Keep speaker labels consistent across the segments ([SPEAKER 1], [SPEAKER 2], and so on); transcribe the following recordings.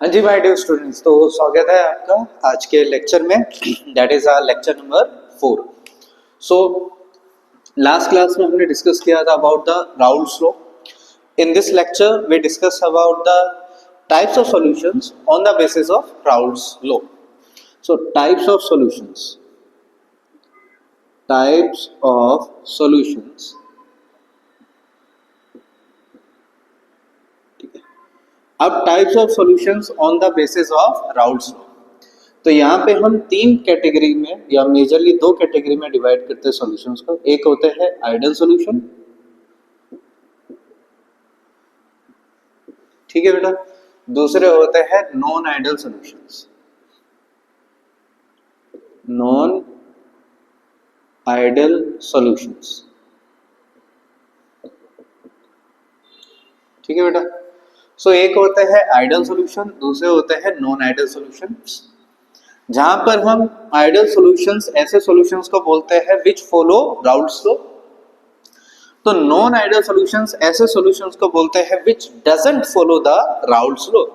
[SPEAKER 1] हाँ जी my dear students, तो स्वागत है आपका आज के लेक्चर में। That is our lecture number 4। So last class में हमने डिस्कस किया था about the Raoult's law. In this lecture we discuss about the types of solutions on the basis of Raoult's law. So types of solutions अब types of solutions on the basis of Raoult's law. तो यहाँ पे हम तीन category में या majorly दो category में डिवाइड करते हैं सॉल्यूशंस को। एक होते हैं आइडियल सॉल्यूशन, ठीक है बेटा। दूसरे होते हैं non ideal solutions. Non ideal solutions, ठीक है बेटा। सो एक होते हैं आइडियल सॉल्यूशन, दूसरे होते हैं नॉन आइडियल सॉल्यूशंस। जहां पर हम आइडियल सॉल्यूशंस ऐसे सॉल्यूशंस को बोलते हैं विच फॉलो राउल्स लॉ। तो नॉन आइडियल सॉल्यूशंस ऐसे सॉल्यूशंस को बोलते हैं विच doesn't follow the Raoult's law,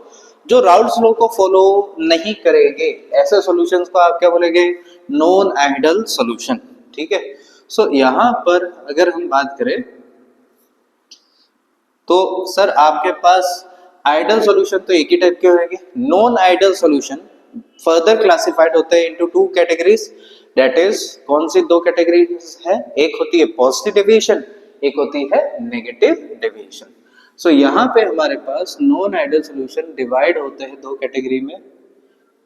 [SPEAKER 1] जो राउल्स लॉ को फॉलो नहीं करेंगे। ऐसे सॉल्यूशंस को आप क्या बोलेंगे? नॉन आइडियल सॉल्यूशन, ठीक है। सो यहां पर अगर हम बात करें तो सर आपके पास आइडियल सॉल्यूशन तो एक ही टाइप के होंगे। Non ideal solution further classified होते हैं into two categories. That is कौन सी दो कैटेगरीज है? एक होती है पॉजिटिव डेविएशन, एक होती है नेगेटिव डेविएशन। सो यहाँ पे हमारे पास नॉन आइडियल सॉल्यूशन डिवाइड होते हैं दो कैटेगरी में,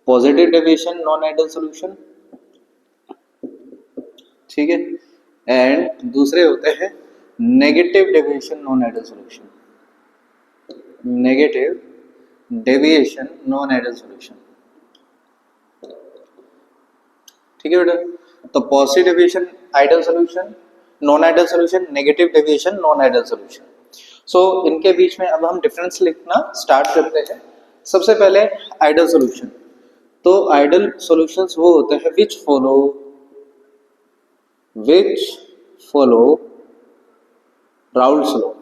[SPEAKER 1] positive deviation non ideal solution, ठीक है, एंड दूसरे होते हैं negative deviation non ideal solution. Negative deviation non ideal solution, ठीक है बेटा। तो positive deviation ideal solution, non ideal solution, negative deviation non ideal solution. So इनके बीच में अब हम डिफरेंस लिखना स्टार्ट करते हैं। सबसे पहले आइडियल सॉल्यूशन। तो आइडियल सॉल्यूशंस वो होते हैं विच फॉलो राउल्स लॉ,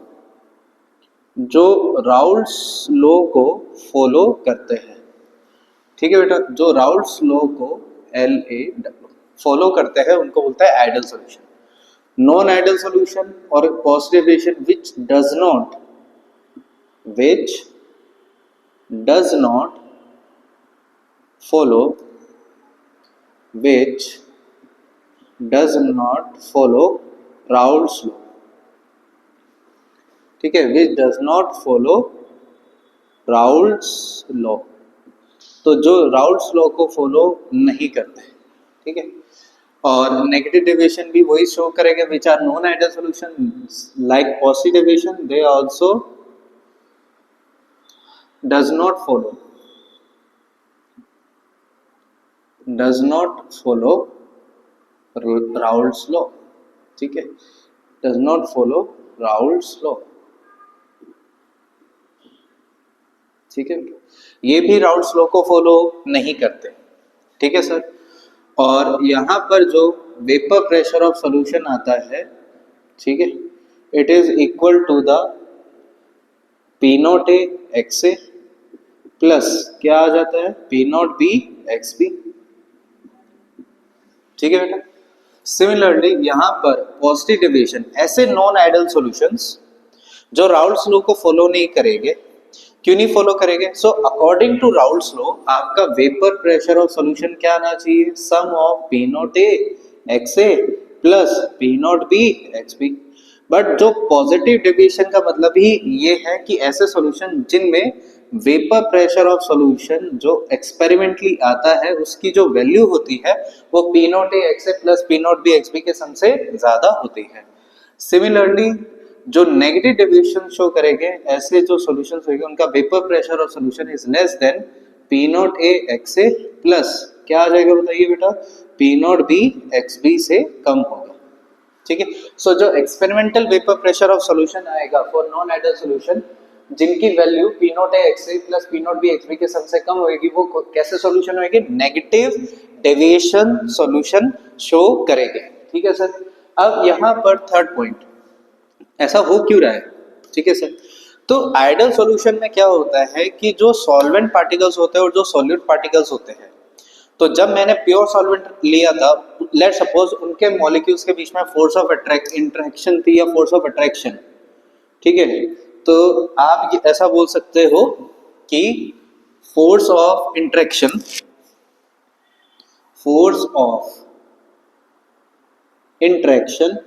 [SPEAKER 1] जो राउल्स लॉ को फॉलो करते हैं, ठीक है बेटा। जो राउल्स लॉ को LAW फॉलो करते हैं उनको बोलता है ideal solution. Non ideal solution और positive deviation which does not follow Raoult's law, ठीक है, which does not follow Raoult's law. तो जो राउल्स लॉ को फॉलो नहीं करते, ठीक है। और नेगेटिव डेविएशन भी वही शो करेंगे which are non ideal solution like positive deviation, they also does not follow Raoult's law, ठीक है, does not follow Raoult's law, ठीक है। ये भी राउल्स लॉ को फॉलो नहीं करते, ठीक है सर। और यहाँ पर जो वेपर प्रेशर ऑफ सॉल्यूशन आता है, ठीक है, it is equal to the P0A XA plus क्या आ जाता है? P0B XB, ठीक है बेटा। सिमिलरली यहाँ पर पॉजिटिव डेविएशन ऐसे नॉन आइडियल सॉल्यूशंस जो राउल्स लॉ को फॉलो नहीं करेंगे। क्यों नहीं फॉलो करेंगे? So according to Raoult's law आपका वेपर प्रेशर ऑफ सॉल्यूशन क्या आना चाहिए? Sum of P0A XA plus P0B XB। But जो पॉजिटिव डेविएशन का मतलब ही ये है कि ऐसे सॉल्यूशन जिनमें वेपर प्रेशर ऑफ सॉल्यूशन जो एक्सपेरिमेंटली आता है उसकी जो वैल्यू होती है वो P0A XA plus P0B XB के सम से ज्यादा होती है। सिमिलरली जो नेगेटिव डेविएशन शो करेंगे ऐसे जो सॉल्यूशंस होंगे उनका vapour pressure of solution is less than P0A XA plus क्या आ जाएगा बताइए बेटा? P0B XB से कम होगा, ठीक है। सो जो experimental vapour pressure of solution आएगा फॉर नॉन आइडियल सॉल्यूशन जिनकी value P0A XA plus P0B XB के सम से कम होगी वो कैसे सॉल्यूशन होंगे? नेगेटिव डेविएशन सॉल्यूशन शो करेंगे, ठीक है सर। अब यहाँ पर थर्ड पॉइंट, ऐसा हो क्यों रहा है, ठीक है सर। तो आइडियल सॉल्यूशन में क्या होता है कि जो सॉल्वेंट पार्टिकल्स होते हैं और जो सॉल्यूट पार्टिकल्स होते हैं, तो जब मैंने प्योर सॉल्वेंट लिया था, लेट सपोज उनके मॉलिक्यूल्स के बीच में फोर्स ऑफ इंटरेक्शन थी या फोर्स ऑफ अट्रैक्शन, ठीक है, तो आप ऐसा बोल सकते हो कि force of interaction, force of interaction,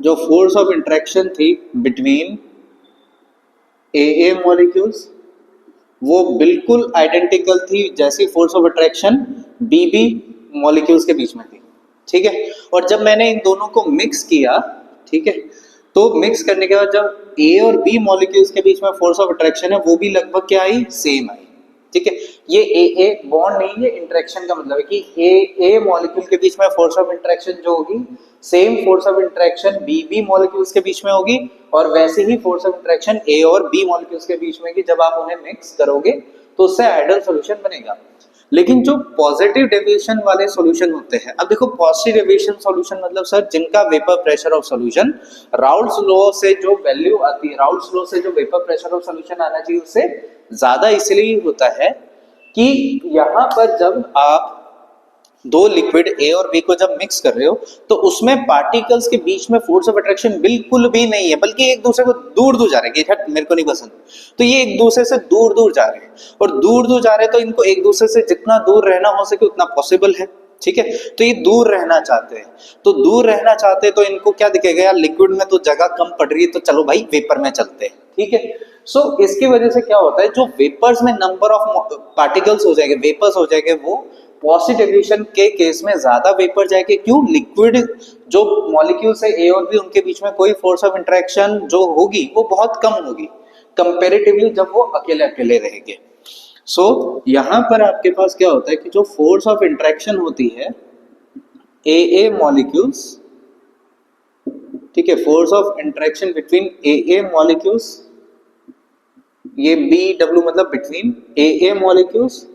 [SPEAKER 1] जो फोर्स ऑफ इंटरेक्शन थी बिटवीन ए मॉलिक्यूल्स, वो बिल्कुल आइडेंटिकल थी जैसी force of attraction B molecules के बीच में थी, ठीक है। और जब मैंने इन दोनों को मिक्स किया, ठीक है, तो मिक्स करने के बाद जब ए और बी मॉलिक्यूल्स के बीच में फोर्स ऑफ अट्रैक्शन है वो भी लगभग क्या आई, सेम आई, ठीक है। ये ए बॉन्ड नहीं, ये इंटरेक्शन का मतलब है कि ए मॉलिक्यूल के बीच में फोर्स ऑफ इंटरेक्शन जो होगी, same force of interaction B molecules के बीच में होगी, और वैसे ही फोर्स ऑफ इंटरेक्शन ए और बी मॉलिक्यूल्स के बीच में की जब आप उन्हें मिक्स करोगे तो उससे आइडियल सॉल्यूशन बनेगा। लेकिन जो पॉजिटिव डेविएशन वाले सॉल्यूशन होते हैं, अब देखो पॉजिटिव डेविएशन सॉल्यूशन मतलब सर जिनका vapour pressure of solution Raoult's law से जो वैल्यू आती है, राउल्स लॉ से जो वेपर प्रेशर ऑफ सॉल्यूशन आना चाहिए उससे ज्यादा इसलिए होता है कि यहाँ पर जब आप दो लिक्विड ए और बी को जब मिक्स कर रहे हो तो उसमें पार्टिकल्स के बीच में फोर्स ऑफ अट्रैक्शन बिल्कुल भी नहीं है, बल्कि एक दूसरे को दूर दूर जा रहे हैं कि हट मेरे को नहीं पसंद, तो ये एक दूसरे से दूर दूर जा रहे हैं, और दूर दूर जा रहे हैं तो इनको एक दूसरे से जितना दूर रहना हो सके उतना पॉसिबल है, ठीक है। तो ये दूर रहना चाहते हैं, तो दूर रहना चाहते हैं तो इनको क्या दिखेगा, यार लिक्विड में तो जगह कम पड़ रही है तो चलो भाई वेपर में चलते हैं, ठीक है। सो इसकी वजह से क्या होता है, जो वेपर्स में नंबर ऑफ पार्टिकल्स हो जाएंगे, वेपर्स हो जाएंगे, वो पॉजिटिव डेविएशन के केस में ज्यादा वेपर जाएंगे। क्यों, लिक्विड जो मॉलिक्यूल्स है ए और बी उनके बीच में कोई फोर्स ऑफ इंटरेक्शन जो होगी वो बहुत कम होगी कंपैरेटिवली जब वो अकेले अकेले रहेंगे। सो यहां पर आपके पास क्या होता है कि जो फोर्स ऑफ इंटरेक्शन होती है ए मॉलिक्यूल्स, ठीक है, force of interaction between A molecules, ये बी डब्ल्यू मतलब between A molecules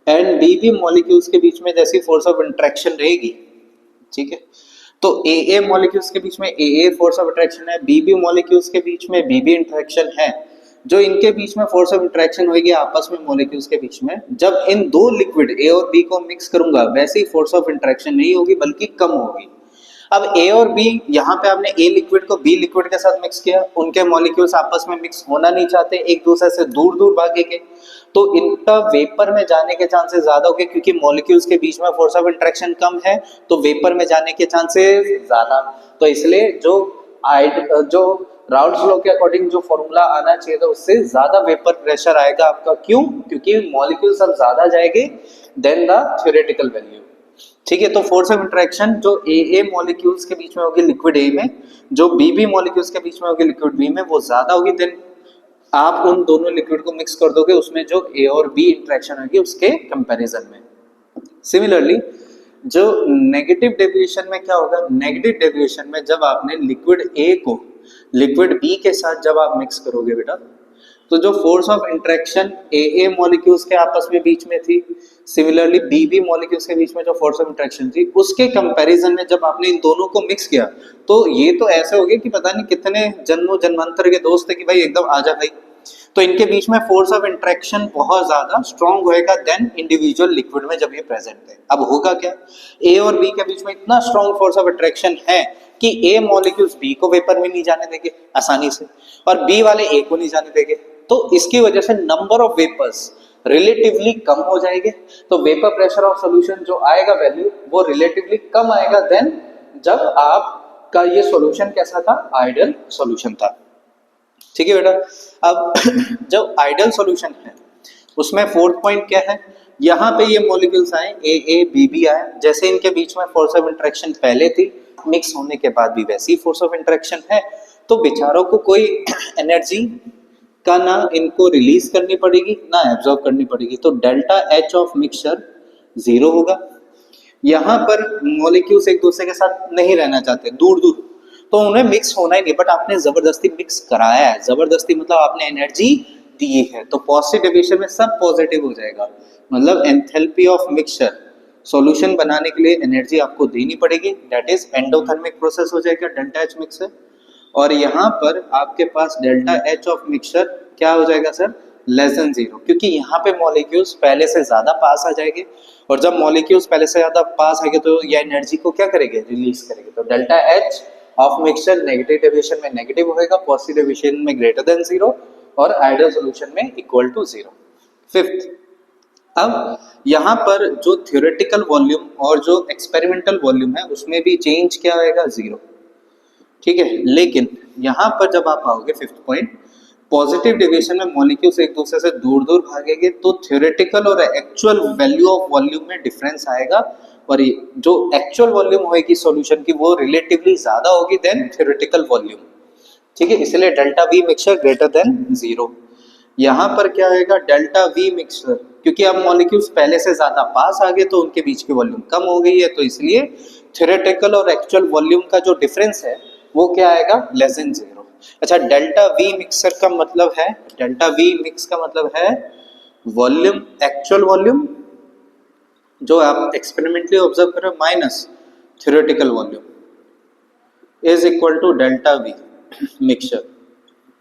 [SPEAKER 1] and B molecules के बीच में जैसी फोर्स ऑफ इंटरेक्शन रहेगी, ठीक है, तो ए मॉलिक्यूल्स के बीच में ए फोर्स ऑफ इंटरेक्शन है, बी मॉलिक्यूल्स के बीच में बी इंटरेक्शन है, जो इनके बीच में फोर्स ऑफ इंटरेक्शन होगी आपस में मॉलिक्यूल्स के बीच में, जब इन दो लिक्विड ए और बी को मिक्स करूंगा वैसे ही फोर्स ऑफ इंटरेक्शन नहीं होगी बल्कि कम होगी। अब ए और बी, यहाँ पे आपने ए लिक्विड को बी लिक्विड के साथ मिक्स किया, उनके मॉलिक्यूल्स आपस में मिक्स होना नहीं चाहते, एक दूसरे से दूर दूर भागेंगे, तो इनका वेपर में जाने के चांसेस ज्यादा हो गए, क्योंकि मॉलिक्यूल्स के बीच में फोर्स ऑफ इंटरेक्शन कम है तो वेपर में जाने के चांसेस ज्यादा। तो इसलिए जो राउल्स लॉ के अकॉर्डिंग जो फॉर्मूला आना चाहिए था उससे ज्यादा वेपर प्रेशर आएगा आपका। क्यों, क्योंकि मॉलिक्यूल्स अब ज्यादा जाएंगे देन द थ्योरेटिकल वैल्यू, ठीक है। तो फोर्स ऑफ इंटरेक्शन जो ए मॉलिक्यूल्स के बीच में होगी लिक्विड ए में, जो बी मॉलिक्यूल्स के बीच में होगी लिक्विड बी में, वो ज्यादा होगी देन आप उन दोनों लिक्विड को मिक्स कर दोगे उसमें जो ए और बी इंटरेक्शन होगी उसके कंपैरिजन में। सिमिलरली जो नेगेटिव डेविएशन में क्या होगा, नेगेटिव डेविएशन में जब आपने लिक्विड ए को लिक्विड बी के साथ जब आप मिक्स करोगे बेटा, तो जो force of interaction A molecules के आपस में बीच में थी, सिमिलरली बी मॉलिक्यूल्स के बीच में जो फोर्स ऑफ इंटरेक्शन थी उसके कंपैरिजन में जब आपने इन दोनों को मिक्स किया तो ये तो ऐसे हो गए कि पता नहीं कितने जन्मों जन्मांतर के दोस्त है कि भाई एकदम आजा भाई, तो इनके बीच में फोर्स ऑफ इंटरेक्शन बहुत ज्यादा स्ट्रॉन्ग होएगा देन इंडिविजुअल लिक्विड में जब ये प्रेजेंट है। अब होगा क्या, ए और बी के बीच में इतना स्ट्रॉन्ग फोर्स ऑफ अट्रैक्शन है कि ए मॉलिक्यूल्स बी को वेपर में नहीं जाने देंगे आसानी से, और बी वाले ए को नहीं जाने देंगे, तो इसकी वजह से नंबर ऑफ वेपर्स रिलेटिवली कम हो जाएंगे, तो वेपर प्रेशर ऑफ सॉल्यूशन जो आएगा वैल्यू वो रिलेटिवली कम आएगा देन जब आपका ये सॉल्यूशन कैसा था, आइडियल सॉल्यूशन था, ठीक है बेटा। अब जब आइडियल सॉल्यूशन है उसमें फोर्थ पॉइंट क्या है, यहाँ पे ये मॉलिक्यूल्स आए ए बी आए, जैसे इनके बीच में फोर्स ऑफ इंटरेक्शन पहले थी, मिक्स होने के बाद भी वैसी फोर्स ऑफ इंटरेक्शन है, तो बेचारों को कोई एनर्जी का ना इनको रिलीज करनी पड़ेगी ना एब्जॉर्ब करनी पड़ेगी, तो delta H of mixture zero होगा। यहाँ पर मॉलिक्यूल्स एक दूसरे के साथ नहीं रहना चाहते, दूर दूर, तो उन्हें मिक्स होना ही नहीं, बट आपने जबरदस्ती मिक्स कराया है, जबरदस्ती मतलब आपने एनर्जी दी है, तो पॉजिटिव डेविएशन में सब पॉजिटिव हो जाएगा, मतलब एंथैल्पी ऑफ मिक्सचर सॉल्यूशन बनाने के लिए एनर्जी आपको देनी पड़ेगी, दैट इज एंडोथर्मिक प्रोसेस हो जाएगा डेल्टा एच मिक्सर। और यहाँ पर आपके पास डेल्टा एच ऑफ मिक्सचर क्या हो जाएगा सर, लेस देन जीरो, क्योंकि यहाँ पे मॉलिक्यूल्स पहले से ज्यादा पास आ जाएंगे, और जब मॉलिक्यूल्स पहले से ज्यादा पास आएंगे तो ये एनर्जी को क्या करेंगे, रिलीज करेंगे। तो delta H of mixture negative deviation में नेगेटिव होएगा, पॉजिटिव डेविएशन में ग्रेटर देन जीरो, और आइडियल सॉल्यूशन में इक्वल टू जीरो। फिफ्थ, अब यहाँ पर जो थ्योरेटिकल वॉल्यूम और जो एक्सपेरिमेंटल वॉल्यूम है उसमें भी चेंज क्या होएगा, जीरो। ठीक है, लेकिन यहाँ पर जब आप आओगे फिफ्थ पॉइंट, पॉजिटिव डेविएशन में मॉलिक्यूल्स एक दूसरे से दूर दूर भागेंगे तो थ्योरेटिकल और एक्चुअल वैल्यू ऑफ वॉल्यूम में डिफरेंस आएगा, और जो एक्चुअल वॉल्यूम होगी सॉल्यूशन की वो रिलेटिवली ज्यादा होगी देन थ्योरेटिकल वॉल्यूम। ठीक है, इसलिए delta V mixture greater than zero. यहाँ पर क्या आएगा, डेल्टा वी मिक्सचर, क्योंकि अब मॉलिक्यूल्स पहले से ज्यादा पास आ गए तो उनके बीच की वॉल्यूम कम हो गई है, तो इसलिए थ्योरेटिकल और एक्चुअल वॉल्यूम का जो डिफरेंस है वो क्या आएगा, लेस देन जीरो। अच्छा, डेल्टा वी मिक्सर का मतलब है, डेल्टा वी मिक्स का मतलब है वॉल्यूम, एक्चुअल वॉल्यूम जो आप एक्सपेरिमेंटली ऑब्जर्व कर रहे हो minus theoretical volume is equal to delta V mixture,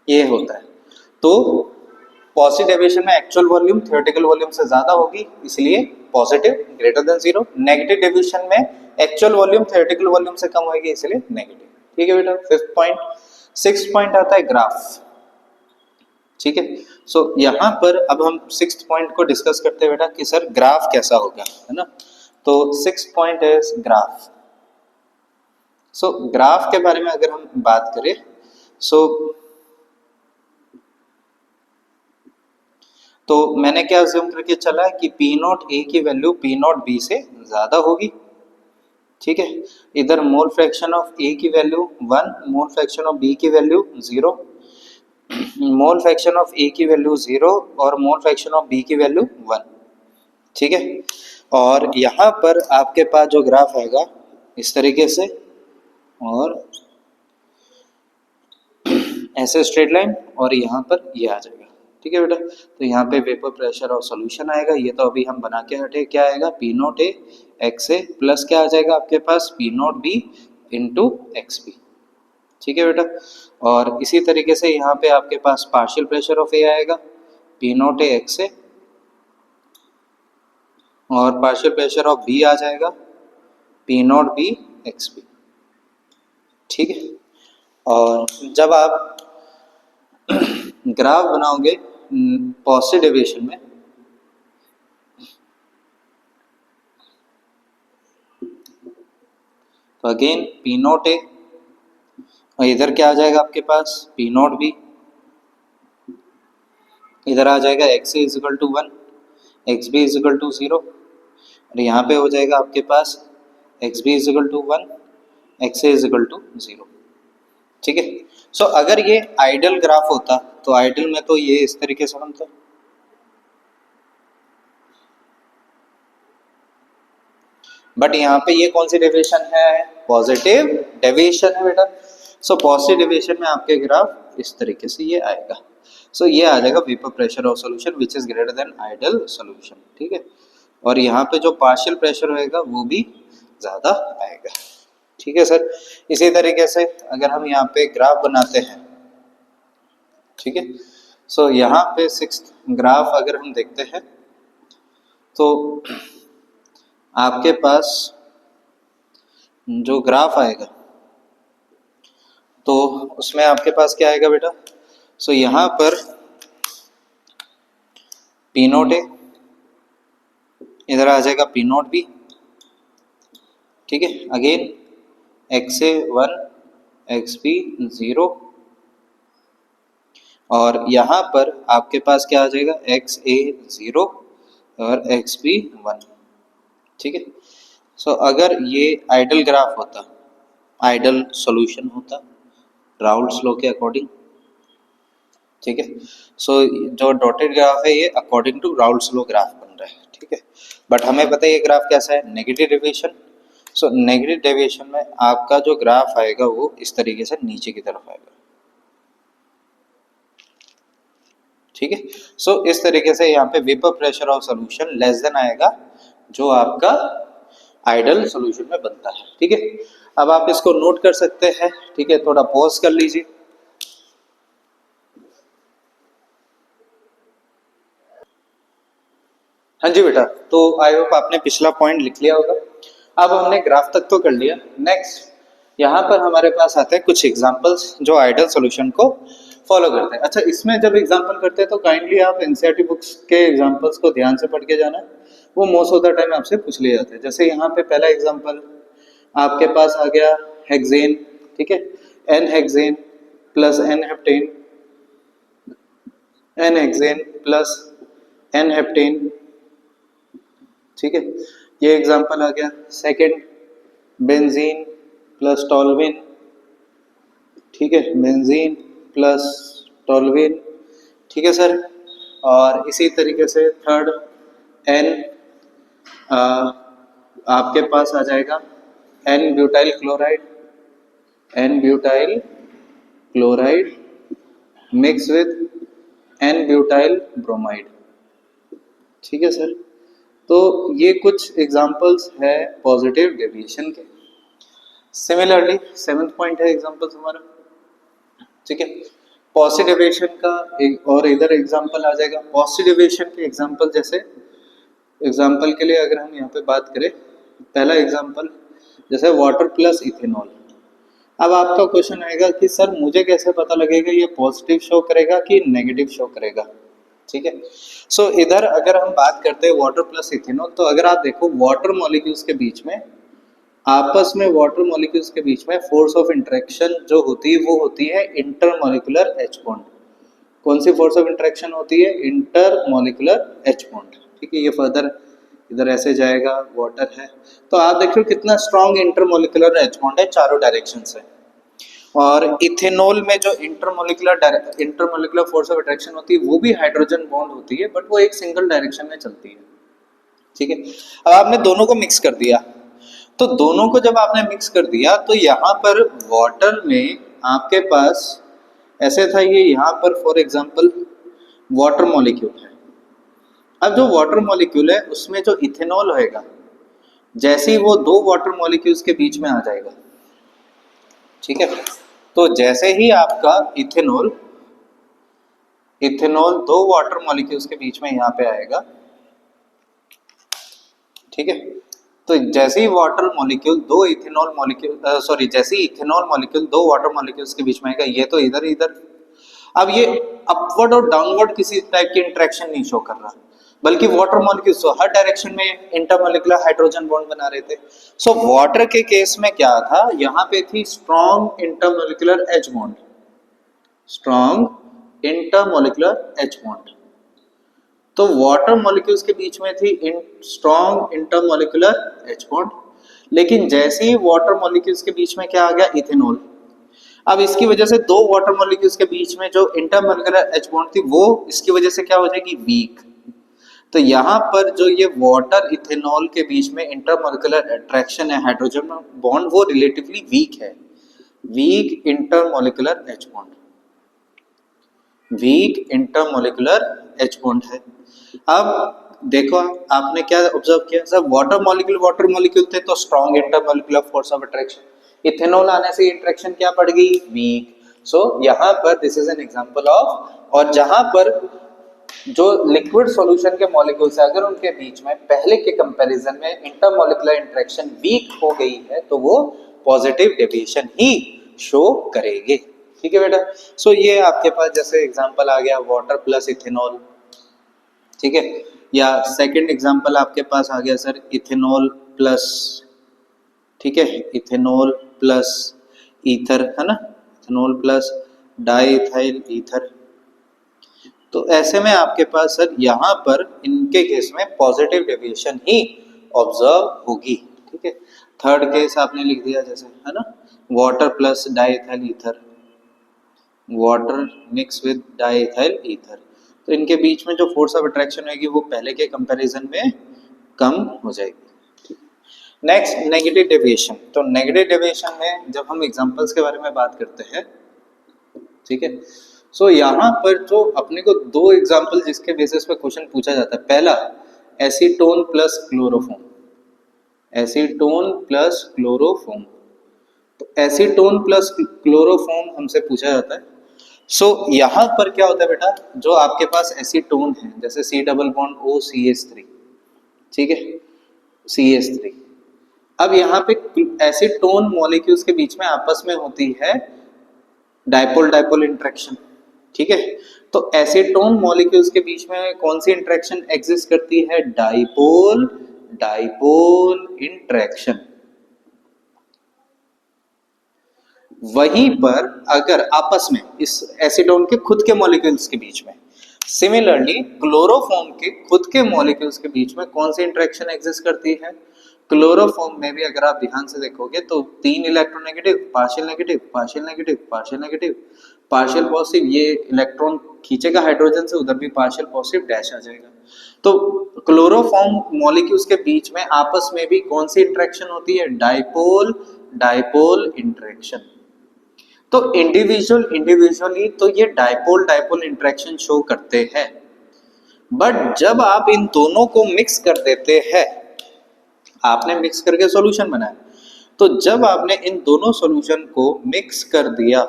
[SPEAKER 1] ये होता है। तो पॉजिटिव डेविएशन में एक्चुअल वॉल्यूम थ्योरेटिकल वॉल्यूम से ज्यादा होगी, इसलिए positive greater than zero. Negative deviation में एक्चुअल वॉल्यूम थ्योरेटिकल वॉल्यूम से कम होगी, इसलिए नेगेटिव। ठीक है बेटा, फिफ्थ पॉइंट। सिक्स्थ पॉइंट आता है ग्राफ। ठीक है, सो यहाँ पर अब हम सिक्स्थ पॉइंट को डिस्कस करते हैं बेटा कि सर ग्राफ कैसा होगा, है ना। तो sixth point is graph. So graph के बारे में अगर हम बात करें, सो तो मैंने क्या अज्यूम करके चला कि पी नॉट ए की वैल्यू पी नॉट बी से ज्यादा होगी। ठीक है, इधर मोल फ्रैक्शन ऑफ ए की value 1, mole fraction of B की value 0, mole fraction of A की वैल्यू 0 और मोल फ्रैक्शन ऑफ बी की वैल्यू 1। ठीक है, और यहाँ पर आपके पास जो ग्राफ आएगा इस तरीके से, और ऐसे स्ट्रेट लाइन, और यहाँ पर ये आ जाएगा। ठीक है बेटा, तो यहाँ पे वेपर प्रेशर और सॉल्यूशन आएगा, ये तो अभी हम बना के हटे, क्या आएगा, P naught A X A plus क्या आ जाएगा आपके पास, P naught B into X B. ठीक है बेटा, और इसी तरीके से यहाँ पे आपके पास पार्शियल प्रेशर ऑफ ए आएगा, P naught A X A, और पार्शियल प्रेशर ऑफ बी आ जाएगा, P naught B X B. ठीक है, और जब आप ग्राफ बनाओगे पॉजिटिव डेविएशन में, तो अगेन पी नॉट ए, और इधर क्या आ जाएगा आपके पास, पी नॉट बी, इधर आ जाएगा X A is equal to 1, X B is equal to 0, और यहाँ पे हो जाएगा आपके पास X B is equal to 1, X A is equal to 0। ठीक है, सो अगर ये आइडियल ग्राफ होता तो आइडियल में तो ये इस तरीके से बनता, बट यहाँ पे ये कौन सी डेविएशन है, पॉजिटिव डेविएशन है बेटा। सो पॉजिटिव डेविएशन में आपके ग्राफ इस तरीके से ये आएगा। सो ये आ जाएगा vapour pressure of solution which is greater than ideal solution. ठीक है, और यहाँ पे जो पार्शियल प्रेशर होएगा वो भी ज्यादा आएगा। ठीक है सर, इसी तरीके से अगर हम यहाँ पे ग्राफ बनाते हैं, ठीक है, सो यहाँ पे सिक्स्थ ग्राफ अगर हम देखते हैं तो आपके पास जो ग्राफ आएगा तो उसमें आपके पास क्या आएगा बेटा, सो यहाँ पर पी नोट ए, इधर आ जाएगा पी नोट बी। ठीक है, again X A 1, X B 0, और यहाँ पर आपके पास क्या आ जाएगा, एक्स ए 0 और एक्स बी 1। ठीक है, सो अगर ये आइडियल ग्राफ होता, आइडियल सॉल्यूशन होता राउल्स लॉ के अकॉर्डिंग, ठीक है, सो जो डॉटेड ग्राफ है ये according to Raoult's law graph बन रहा है। ठीक है, बट हमें पता है ये ग्राफ कैसा है, negative deviation. So negative deviation में आपका जो ग्राफ आएगा वो इस तरीके से नीचे की तरफ आएगा। ठीक है, सो इस तरीके से यहाँ पे vapour pressure of solution less than आएगा जो आपका आइडियल सॉल्यूशन में बनता है। ठीक है, अब आप इसको नोट कर सकते हैं, ठीक है, थोड़ा पॉज कर लीजिए। हाँ जी बेटा, तो आई होप आपने पिछला पॉइंट लिख लिया होगा। अब हमने ग्राफ तक तो कर लिया। नेक्स्ट यहाँ पर हमारे पास आते हैं कुछ एग्जांपल्स जो आइडियल सॉल्यूशन को फॉलो करते हैं। अच्छा, इसमें जब एग्जांपल करते हैं तो काइंडली आप एनसीईआरटी बुक्स के एग्जांपल्स को ध्यान से पढ़ के जाना, वो मोस्ट ऑफ द टाइम आपसे पूछ लिए जाते हैं। जैसे यहाँ पे पहला एग्जांपल आपके पास आ गया हेक्सेन, ठीक है, N hexane plus N heptane, N hexane plus N heptane, ठीक है, ये एग्जांपल आ गया। सेकंड बेंजीन प्लस टॉल्विन, ठीक है, बेंजीन प्लस टॉल्विन, ठीक है सर। और इसी तरीके से थर्ड एन आपके पास आ जाएगा N butyl chloride, N butyl chloride mix with N butyl bromide, ठीक है सर। तो ये कुछ एग्जांपल्स है पॉजिटिव डेविएशन के। सिमिलरली सेवेंथ पॉइंट है एग्जांपल हमारा, ठीक है, पॉजिटिव डेविएशन का एक और इधर एग्जांपल आ जाएगा। पॉजिटिव डेविएशन के एग्जांपल जैसे एग्जांपल के लिए अगर हम यहाँ पे बात करें, पहला एग्जांपल जैसे वाटर प्लस इथेनॉल। अब आपका क्वेश्चन आएगा कि सर मुझे कैसे पता लगेगा ये पॉजिटिव शो करेगा कि नेगेटिव शो करेगा, ठीक है। सो इधर अगर हम बात करते हैं वाटर प्लस इथेनॉल, तो अगर आप देखो वाटर मॉलिक्यूल्स के बीच में आपस में वाटर मॉलिक्यूल्स के बीच में फोर्स ऑफ इंटरेक्शन जो होती है वो होती है इंटरमॉलिक्यूलर एच बॉन्ड। कौन सी फोर्स ऑफ इंटरेक्शन होती है? इंटरमॉलिक्यूलर एच बॉन्ड, ठीक है। ये फर्दर इधर ऐसे जाएगा, वाटर है, तो आप देख रहे हो कितना स्ट्रॉन्ग इंटरमॉलिक्यूलर एच बॉन्ड है चारों डायरेक्शन से। और इथेनॉल में जो इंटरमॉलिक्यूलर फोर्स ऑफ अट्रैक्शन होती है वो भी हाइड्रोजन बॉन्ड होती है, बट वो एक सिंगल डायरेक्शन में चलती है, ठीक है। अब आपने दोनों को मिक्स कर दिया, तो दोनों को जब आपने मिक्स कर दिया तो यहाँ पर वाटर में आपके पास ऐसे था, ये यहाँ पर फॉर एग्जांपल वाटर मॉलिक्यूल है। अब जो वाटर मॉलिक्यूल है उसमें जो इथेनॉल होएगा, जैसे ही वो दो वाटर मॉलिक्यूल्स के बीच में आ जाएगा, ठीक है, तो जैसे ही आपका इथेनॉल इथेनॉल दो वाटर मॉलिक्यूल्स के बीच में यहाँ पे आएगा, ठीक है, तो जैसे ही वाटर मॉलिक्यूल दो इथेनॉल मॉलिक्यूल सॉरी जैसे ही इथेनॉल मॉलिक्यूल दो वाटर मॉलिक्यूल्स के बीच में आएगा, ये तो इधर इधर, अब ये अपवर्ड और डाउनवर्ड किसी टाइप की इंटरेक्शन नहीं शो कर रहा, बल्कि वाटर मॉलिक्यूल्स हर डायरेक्शन में इंटरमॉलिक्यूलर हाइड्रोजन बॉन्ड बना रहे थे। सो वाटर के केस में क्या था, यहाँ पे थी strong intermolecular H bond, strong intermolecular H bond. तो वाटर मॉलिक्यूल्स के बीच में थी स्ट्रॉन्ग इंटरमॉलिक्यूलर एच बॉन्ड, लेकिन जैसे ही वाटर मॉलिक्यूल्स के बीच में क्या आ गया, इथेनॉल, अब इसकी वजह से दो वाटर मॉलिक्यूल्स के बीच में जो इंटरमॉलिक्यूलर एच बॉन्ड थी वो इसकी वजह से क्या हो जाएगी, वीक। तो यहाँ पर जो ये वाटर इथेनॉल के बीच में इंटरमॉलिक्यूलर अट्रैक्शन है हाइड्रोजन बॉन्ड, वो रिलेटिवली वीक है, weak intermolecular H bond, weak intermolecular H bond है। अब देखो आपने क्या ऑब्जर्व किया, सब वाटर मॉलिक्यूल थे तो strong intermolecular force of attraction, ethanol आने से इंटरेक्शन क्या पड़ गई, वीक। सो यहाँ पर this is an example of, और जहां पर जो लिक्विड सॉल्यूशन के मॉलिक्यूल्स है अगर उनके बीच में पहले के कंपैरिजन में इंटरमॉलिक्यूलर इंटरेक्शन वीक हो गई है तो वो पॉजिटिव डेविएशन ही शो करेंगे, ठीक है बेटा। सो ये आपके पास जैसे एग्जांपल आ गया वाटर प्लस इथेनॉल, ठीक है, या सेकंड एग्जांपल आपके पास आ गया सर इथेनॉल प्लस, ठीक है, इथेनॉल प्लस ईथर, है ना, इथेनॉल प्लस डाइइथाइल ईथर। तो ऐसे में आपके पास सर यहाँ पर इनके केस में पॉजिटिव डेविएशन ही ऑब्जर्व होगी, ठीक है। थर्ड केस आपने लिख दिया जैसे, है ना, water plus diethyl ether, water mix with diethyl ether, तो इनके बीच में जो फोर्स ऑफ अट्रैक्शन होगी वो पहले के कंपैरिजन में कम हो जाएगी। Next negative deviation. तो नेगेटिव डेविएशन में जब हम एग्जांपल्स के बारे में बात करते हैं, ठीक है, सो यहाँ पर जो अपने को दो एग्जांपल जिसके बेसिस पे क्वेश्चन पूछा जाता है, पहला acetone plus chloroform, acetone plus chloroform, तो एसीटोन प्लस क्लोरोफॉर्म हमसे पूछा जाता है। सो यहाँ पर क्या होता है बेटा, जो आपके पास एसीटोन है जैसे C double bond O C H three, ठीक है, सी एच थ्री। अब यहाँ पे एसीटोन मॉलिक्यूल्स के बीच में आपस में होती है डाइपोल डाइपोल इंटरेक्शन, ठीक है। तो एसीटोन मॉलिक्यूल्स के बीच में कौन सी इंटरेक्शन एग्जिस्ट करती है, डाइपोल डाइपोल इंटरेक्शन। वहीं पर अगर आपस में इस एसीटोन के खुद के मॉलिक्यूल्स के बीच में, सिमिलरली क्लोरोफॉर्म के खुद के मॉलिक्यूल्स के बीच में कौन सी इंटरेक्शन एग्जिस्ट करती है, क्लोरोफॉर्म में भी अगर आप ध्यान से देखोगे तो 3 electronegative, partial negative, partial negative, partial negative, partial positive, ये इलेक्ट्रॉन खींचेगा हाइड्रोजन से, उधर भी पार्शियल पॉजिटिव डैश आ जाएगा। तो क्लोरोफॉर्म मॉलिक्यूल्स के बीच में आपस में भी कौन सी इंटरेक्शन होती है, डाइपोल डाइपोल इंटरेक्शन। तो इंडिविजुअली तो ये डाइपोल डाइपोल इंटरेक्शन शो करते हैं, बट जब आप इन दोनों को मिक्स कर देते हैं, आपने मिक्स करके सॉल्यूशन बनाया, तो जब आपने इन दोनों सॉल्यूशन को मिक्स कर दिया,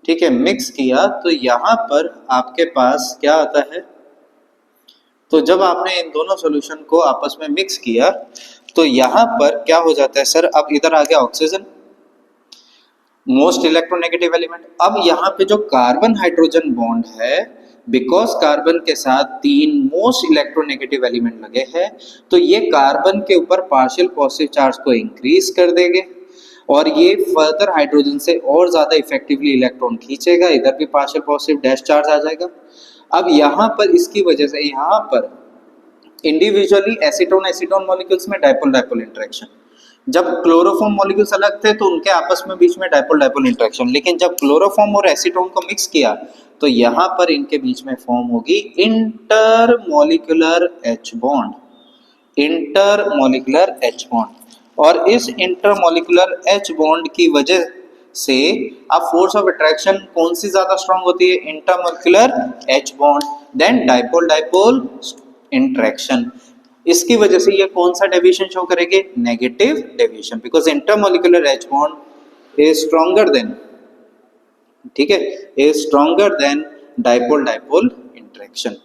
[SPEAKER 1] ठीक है, मिक्स किया, तो यहां पर आपके पास क्या आता है, तो जब आपने इन दोनों सॉल्यूशन को आपस में मिक्स किया तो यहां पर क्या हो जाता है सर, अब इधर आ गया ऑक्सीजन, मोस्ट इलेक्ट्रोनेगेटिव एलिमेंट। अब यहाँ पे जो कार्बन हाइड्रोजन बॉन्ड है, बिकॉज कार्बन के साथ 3 मोस्ट इलेक्ट्रोनेगेटिव एलिमेंट लगे हैं, तो ये कार्बन के ऊपर पार्शियल पॉजिटिव चार्ज को इंक्रीज कर देंगे और ये फर्दर हाइड्रोजन से और ज्यादा इफेक्टिवली इलेक्ट्रॉन खींचेगा, इधर भी पार्शियल पॉजिटिव डैश चार्ज आ जाएगा। अब यहाँ पर इसकी वजह से यहाँ पर इंडिविजुअली एसीटोन एसीटोन मॉलिक्यूल्स में डाइपोल डाइपोल इंटरेक्शन, जब क्लोरोफॉर्म मॉलिक्यूल्स अलग थे तो उनके आपस में बीच में डाइपोल डाइपोल इंटरेक्शन, लेकिन जब क्लोरोफॉर्म और एसीटोन को मिक्स किया तो यहाँ पर इनके बीच में फॉर्म होगी intermolecular H bond, intermolecular H bond. और इस इंटरमॉलिक्यूलर एच बॉन्ड की वजह से अब फोर्स ऑफ अट्रैक्शन कौन सी ज्यादा स्ट्रांग होती है, intermolecular H bond than dipole dipole interaction. इसकी वजह से ये कौन सा डेविएशन शो करेंगे, negative deviation, because intermolecular H bond is stronger than, ठीक है, is stronger than dipole dipole interaction.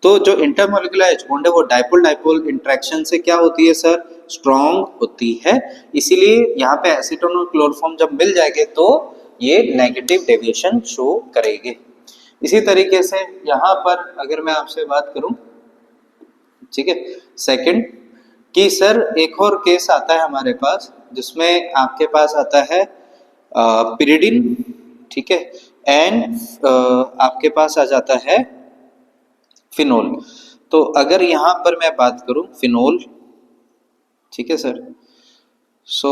[SPEAKER 1] तो जो इंटरमॉलिक्यूलर एच बॉन्ड है वो डाइपोल डाइपोल इंटरेक्शन से क्या होती है सर, स्ट्रॉन्ग होती है। इसीलिए यहाँ पे एसीटोन और क्लोरोफॉर्म जब मिल जाएंगे तो ये नेगेटिव डेविएशन शो करेंगे। इसी तरीके से यहाँ पर अगर मैं आपसे बात करूं, ठीक है, सेकंड कि सर एक और केस आता है हमारे पास जिसमें आपके पास आता है पिरिडिन, ठीक है, एंड आपके पास आ जाता है फिनोल। तो अगर यहां पर मैं बात करूं फिनोल, ठीक है सर, सो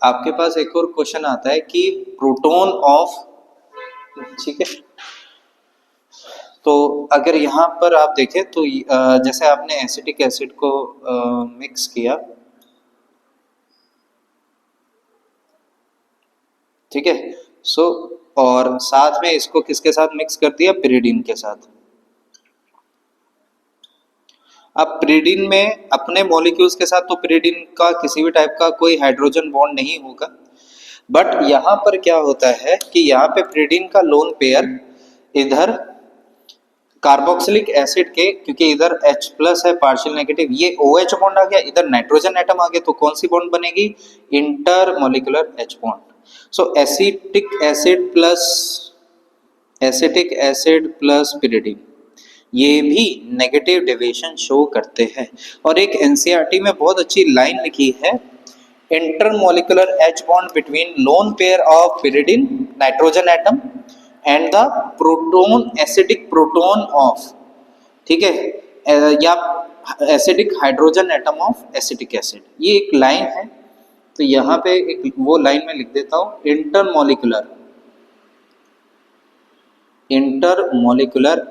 [SPEAKER 1] आपके पास एक और क्वेश्चन आता है कि प्रोटोन ऑफ, ठीक है, तो अगर यहाँ पर आप देखें तो जैसे आपने एसिटिक एसिड को मिक्स किया, ठीक है, सो और साथ में इसको किसके साथ मिक्स कर दिया, पिरिडिन के साथ। अब पिरिडिन में अपने मॉलिक्यूल्स के साथ तो पिरिडिन का किसी भी टाइप का कोई हाइड्रोजन बॉन्ड नहीं होगा, बट यहाँ पर क्या होता है कि यहाँ पे पिरिडिन का लोन पेयर इधर कार्बोक्सिलिक एसिड के, क्योंकि इधर H प्लस है पार्शियल नेगेटिव, ये OH बॉन्ड आ गया, इधर नाइट्रोजन एटम आ गया, तो कौन सी बॉन्ड बनेगी, इंटरमॉलिक्यूलर H बॉन्ड। सो एसिटिक एसिड प्लस पिरिडिन ये भी नेगेटिव डेविएशन शो करते हैं। और एक एनसीईआरटी में बहुत अच्छी लाइन लिखी है, intermolecular H bond between lone pair of pyridine nitrogen atom and the proton acidic proton of, ठीक है, या acidic hydrogen atom of acetic acid, ये एक लाइन है। तो यहाँ पे एक वो लाइन में लिख देता हूँ, intermolecular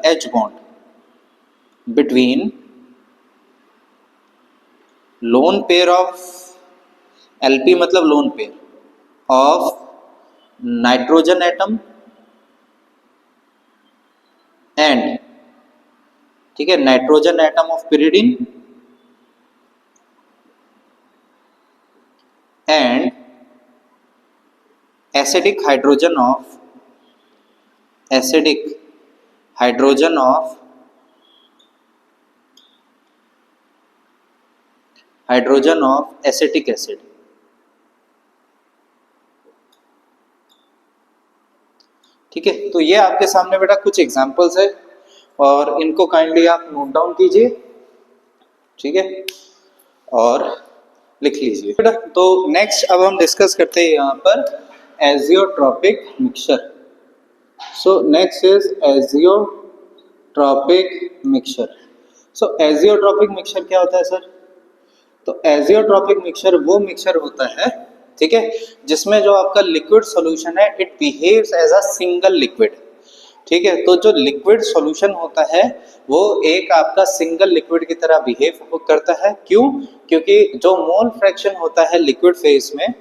[SPEAKER 1] H bond between lone pair of, LP मतलब lone pair of nitrogen atom and, ठीक है, nitrogen atom of pyridine and acidic hydrogen of acidic hydrogen of hydrogen of acetic acid. ठीक है, तो ये आपके सामने बेटा कुछ एग्जांपल्स है और इनको काइंडली आप नोट डाउन कीजिए। ठीक है, और लिख लीजिए बेटा। तो नेक्स्ट अब हम डिस्कस करते हैं यहाँ पर azeotropic mixture. So next is azeotropic mixture. So azeotropic mixture क्या होता है सर? तो एजियोट्रॉपिक मिक्सचर वो मिक्सचर होता है, ठीक है, जिसमें जो आपका लिक्विड सॉल्यूशन है it behaves as a single liquid. ठीक है, तो जो लिक्विड सॉल्यूशन होता है वो एक आपका सिंगल लिक्विड की तरह बिहेव करता है। क्यों? क्योंकि जो मोल फ्रैक्शन होता है लिक्विड फेज में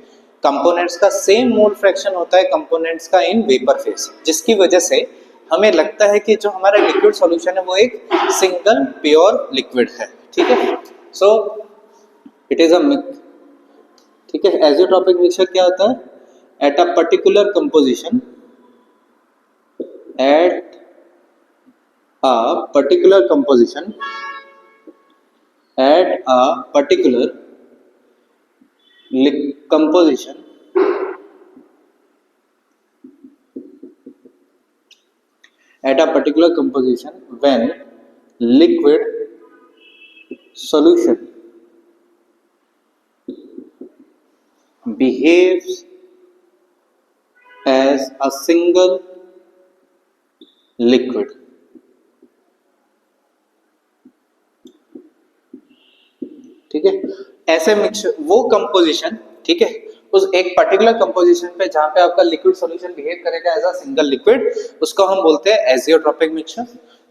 [SPEAKER 1] कंपोनेंट्स का सेम मोल फ्रैक्शन होता है कंपोनेंट्स का इन वेपर फेज, जिसकी वजह से हमें लगता है कि जो हमारा लिक्विड सॉल्यूशन है वो एक सिंगल प्योर लिक्विड है। ठीक है, so it is a mix. ठीक है, एजियोट्रॉपिक मिक्सचर क्या होता है? At a particular composition, at a particular composition, at a particular composition, at a particular composition when liquid solution behaves as a single liquid। ठीक है, ऐसे mixture वो composition, ठीक है, उस एक पर्टिकुलर कंपोजिशन पे जहां पे आपका लिक्विड सॉल्यूशन बिहेव करेगा एज अ सिंगल लिक्विड, उसको हम बोलते हैं एजियोट्रॉपिक मिक्सचर।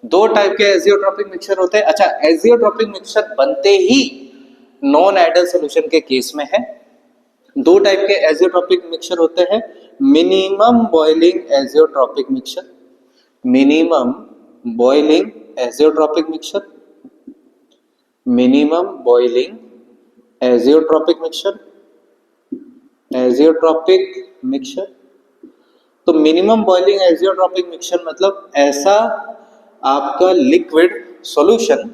[SPEAKER 1] दो टाइप के एजियोट्रॉपिक मिक्सचर होते हैं। अच्छा, एजियोट्रॉपिक मिक्सचर बनते ही नॉन आइडियल सॉल्यूशन के केस में है। दो टाइप के एजियोट्रॉपिक मिक्सचर होते हैं, minimum boiling azeotropic mixture, minimum boiling azeotropic mixture, minimum boiling azeotropic mixture, azeotropic mixture. तो मिनिमम बॉइलिंग एजियोट्रॉपिक मिक्सचर मतलब ऐसा आपका लिक्विड सॉल्यूशन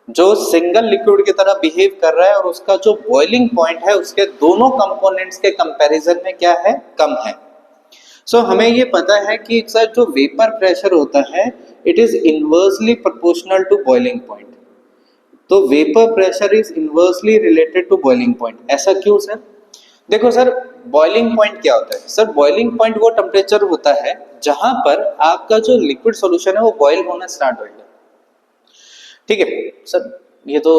[SPEAKER 1] जो सिंगल लिक्विड की तरह बिहेव कर रहा है और उसका जो बॉइलिंग पॉइंट है उसके दोनों कंपोनेंट्स के कंपैरिजन में क्या है? कम है। सो हमें ये पता है कि सर जो वेपर प्रेशर होता है it is inversely proportional to boiling point. तो vapour pressure is inversely related to boiling point. ऐसा क्यों सर? देखो सर, बॉइलिंग पॉइंट क्या होता है? सर बॉइलिंग पॉइंट वो टेम्परेचर होता है जहां पर आपका जो लिक्विड सॉल्यूशन है वो बॉइल होना स्टार्ट होगा। ठीक है सर, ये तो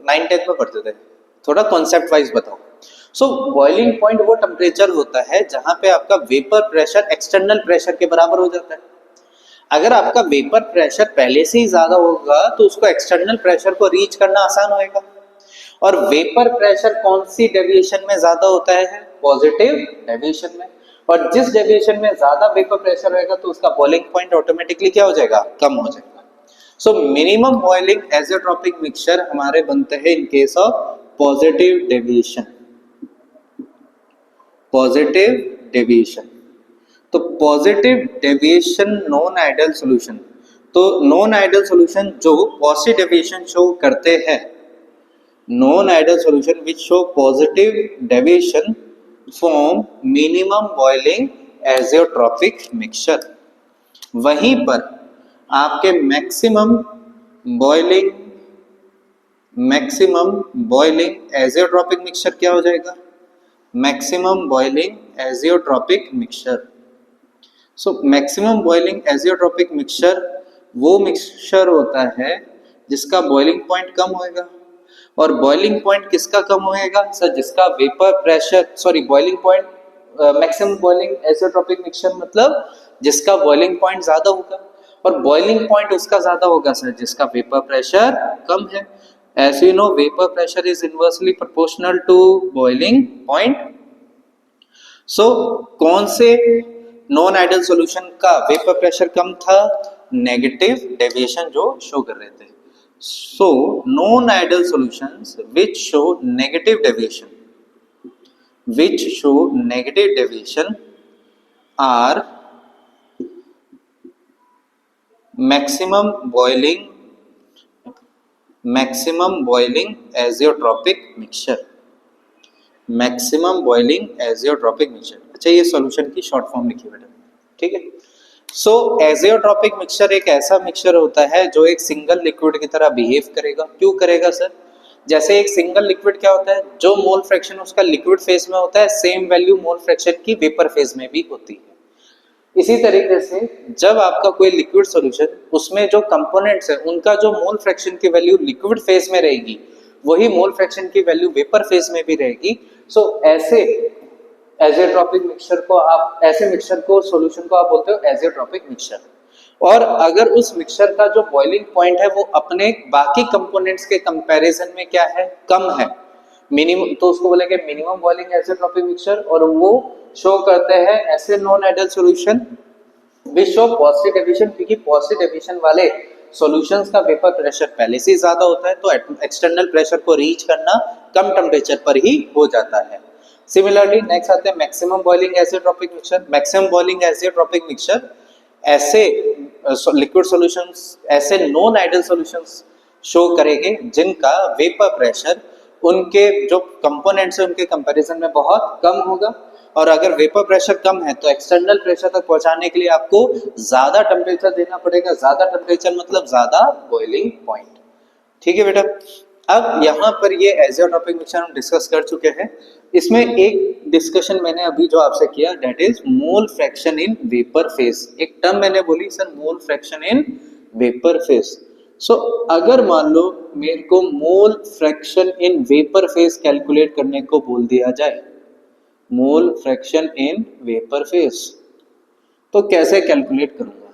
[SPEAKER 1] 9th-10th में पढ़ते थे, थोड़ा कॉन्सेप्ट वाइज बताओ। सो बॉइलिंग पॉइंट वो टेम्परेचर होता है जहां पे आपका वेपर प्रेशर एक्सटर्नल प्रेशर के बराबर हो जाता है। अगर आपका वेपर प्रेशर पहले से ही ज्यादा होगा तो उसको एक्सटर्नल प्रेशर को रीच करना आसान होएगा। और वेपर प्रेशर कौन सी डेविएशन में ज्यादा होता है? पॉजिटिव डेविएशन में। और जिस डेविएशन में ज्यादा वेपर प्रेशर रहेगा तो उसका बॉइलिंग पॉइंट ऑटोमेटिकली क्या हो जाएगा? कम हो जाएगा। So minimum boiling azeotropic mixture हमारे बनते हैं in case of positive deviation, positive deviation. तो positive deviation non ideal solution, तो नॉन आइडियल सॉल्यूशन जो पॉजिटिव डेविएशन शो करते हैं, non ideal solution which show positive deviation form minimum boiling azeotropic mixture. वहीं पर आपके मैक्सिमम बॉइलिंग एजियोट्रॉपिक मिक्सचर क्या हो जाएगा? Maximum boiling azeotropic mixture. So maximum boiling azeotropic mixture वो मिक्सचर होता है जिसका बॉइलिंग पॉइंट कम होएगा। और बॉइलिंग पॉइंट किसका कम होएगा सर? जिसका vapour pressure, sorry boiling point, maximum boiling azeotropic mixture मतलब जिसका बॉइलिंग पॉइंट ज्यादा होगा। और बॉइलिंग पॉइंट उसका ज्यादा होगा सर जिसका वेपर प्रेशर कम है। As you know vapour pressure is inversely proportional to boiling point. So कौन से नॉन आइडियल सॉल्यूशन का वेपर प्रेशर कम था? नेगेटिव डेविएशन जो शो कर रहे थे। So non ideal solutions which show negative deviation are maximum boiling azeotropic mixture, maximum boiling azeotropic mixture. अच्छा, ये सॉल्यूशन की शॉर्ट फॉर्म लिखी बेटा, ठीक है। सो एजियोट्रॉपिक मिक्सचर एक ऐसा मिक्सचर होता है जो एक सिंगल लिक्विड की तरह बिहेव करेगा। क्यों करेगा सर? जैसे एक सिंगल लिक्विड क्या होता है, जो मोल फ्रैक्शन उसका लिक्विड फेज में होता है, सेम वैल्यू मोल फ्रैक्शन की वेपर फेज में भी होती है। इसी तरीके से जब आपका कोई लिक्विड सॉल्यूशन, उसमें जो कंपोनेंट्स है उनका जो मोल फ्रैक्शन की वैल्यू लिक्विड फेज में रहेगी, वही मोल फ्रैक्शन की वैल्यू वेपर फेज में भी रहेगी। सो ऐसे एजियोट्रॉपिक मिक्सचर को आप, ऐसे मिक्सचर को, सॉल्यूशन को आप बोलते हो एजियोट्रॉपिक मिक्सचर। और अगर उस मिक्सचर का जो बॉइलिंग पॉइंट है वो अपने बाकी कंपोनेंट्स के कंपैरिजन में क्या है, कम है, मिनिमम, तो उसको बोलेंगे मिनिमम बॉइलिंग एजियोट्रॉपिक मिक्सचर। और वो शो करते हैं ऐसे non ideal solution which show positive addition, क्योंकि पॉजिटिव एडिशन वाले सॉल्यूशंस का वेपर प्रेशर पहले से ज्यादा होता है, तो एक्सटर्नल प्रेशर को रीच करना कम टेम्परेचर पर ही हो जाता है। सिमिलरली नेक्स्ट आते हैं maximum boiling azeotropic mixture. Maximum boiling azeotropic mixture ऐसे लिक्विड सॉल्यूशंस, ऐसे नॉन आइडियल सॉल्यूशंस शो करेंगे जिनका वेपर प्रेशर उनके जो कंपोनेंट्स है उनके कंपैरिजन में बहुत कम होगा। और अगर वेपर प्रेशर कम है तो एक्सटर्नल प्रेशर तक पहुंचाने के लिए आपको ज्यादा टेम्परेचर देना पड़ेगा। ज्यादा टेम्परेचर मतलब ज्यादा बॉइलिंग पॉइंट, ठीक है बेटा। अब यहाँ पर ये एजियोट्रॉपिक मिक्सचर हम डिस्कस कर चुके हैं। इसमें एक डिस्कशन मैंने अभी जो आपसे किया, that is mole fraction in vapour phase. एक टर्म मैंने बोली sir, mole fraction in vapour phase. So अगर मान लो मेरे को mole fraction in vapour phase calculate करने को बोल दिया जाए, mole fraction in vapour phase, तो कैसे कैलकुलेट करूंगा,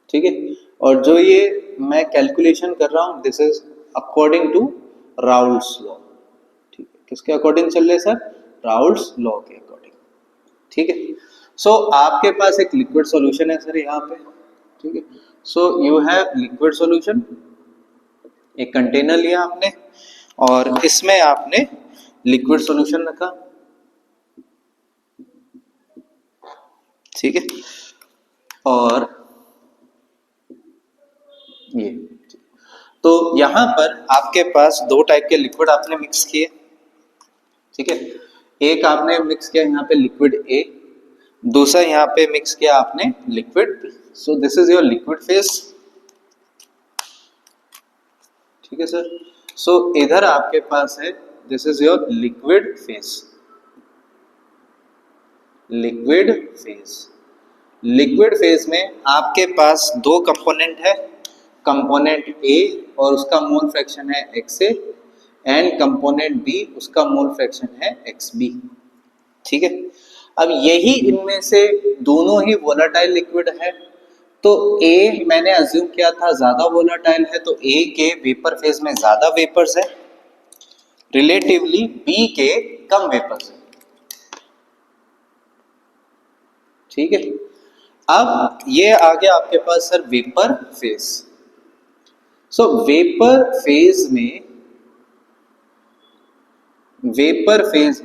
[SPEAKER 1] ठीक है। और जो ये मैं कैलकुलेशन कर रहा हूं, this is according to Raoult's law, ठीक है। किसके अकॉर्डिंग चल रहे हैं सर? राउल्स लॉ के अकॉर्डिंग, ठीक है। सो आपके पास एक लिक्विड सॉल्यूशन है सर यहाँ पे, ठीक है। So you have liquid solution, एक कंटेनर लिया आपने और इसमें आपने लिक्विड सॉल्यूशन रखा, ठीक है। और ये, तो यहां पर आपके पास दो टाइप के लिक्विड आपने मिक्स किए, ठीक है। एक आपने मिक्स किया यहाँ पे लिक्विड ए, दूसरा यहाँ पे मिक्स किया आपने liquid B. So this is your liquid phase, ठीक है सर। सो इधर आपके पास है, this is your liquid phase, liquid phase. Liquid phase में आपके पास दो कंपोनेंट है, कंपोनेंट ए और उसका मोल फ्रैक्शन है X A, and component B, उसका मोल फ्रैक्शन है एक्स बी, ठीक है। अब यही इनमें से दोनों ही वोलेटाइल लिक्विड है, तो ए मैंने अज्यूम किया था ज्यादा वोलेटाइल है, तो ए के वेपर फेज में ज्यादा वेपर्स है, रिलेटिवली बी के कम वेपर्स है, ठीक है। अब ये आ गया आपके पास sir vapour phase. So vapour phase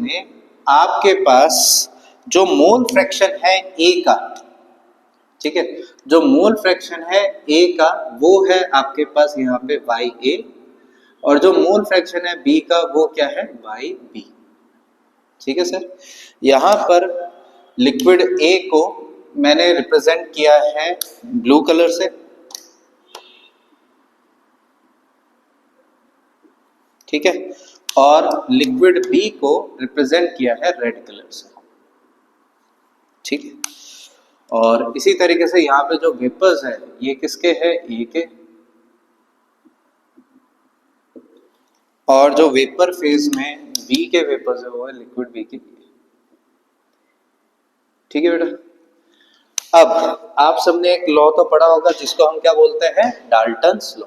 [SPEAKER 1] में आपके पास जो मोल फ्रैक्शन है ए का, ठीक है, जो मोल फ्रैक्शन है ए का वो है आपके पास यहाँ पे वाई ए, और जो मोल फ्रैक्शन है बी का वो क्या है, वाई बी, ठीक है सर। यहां पर लिक्विड ए को मैंने रिप्रेजेंट किया है ब्लू कलर से, ठीक है, और लिक्विड बी को रिप्रेजेंट किया है रेड कलर से, ठीक है। और इसी तरीके से यहाँ पे जो वेपर्स है ये किसके है, ए के, और जो वेपर फेज में बी के वेपर्स है वो है लिक्विड बी के, ठीक है बेटा। अब आप सबने एक लॉ तो पढ़ा होगा जिसको हम क्या बोलते हैं, Dalton's law.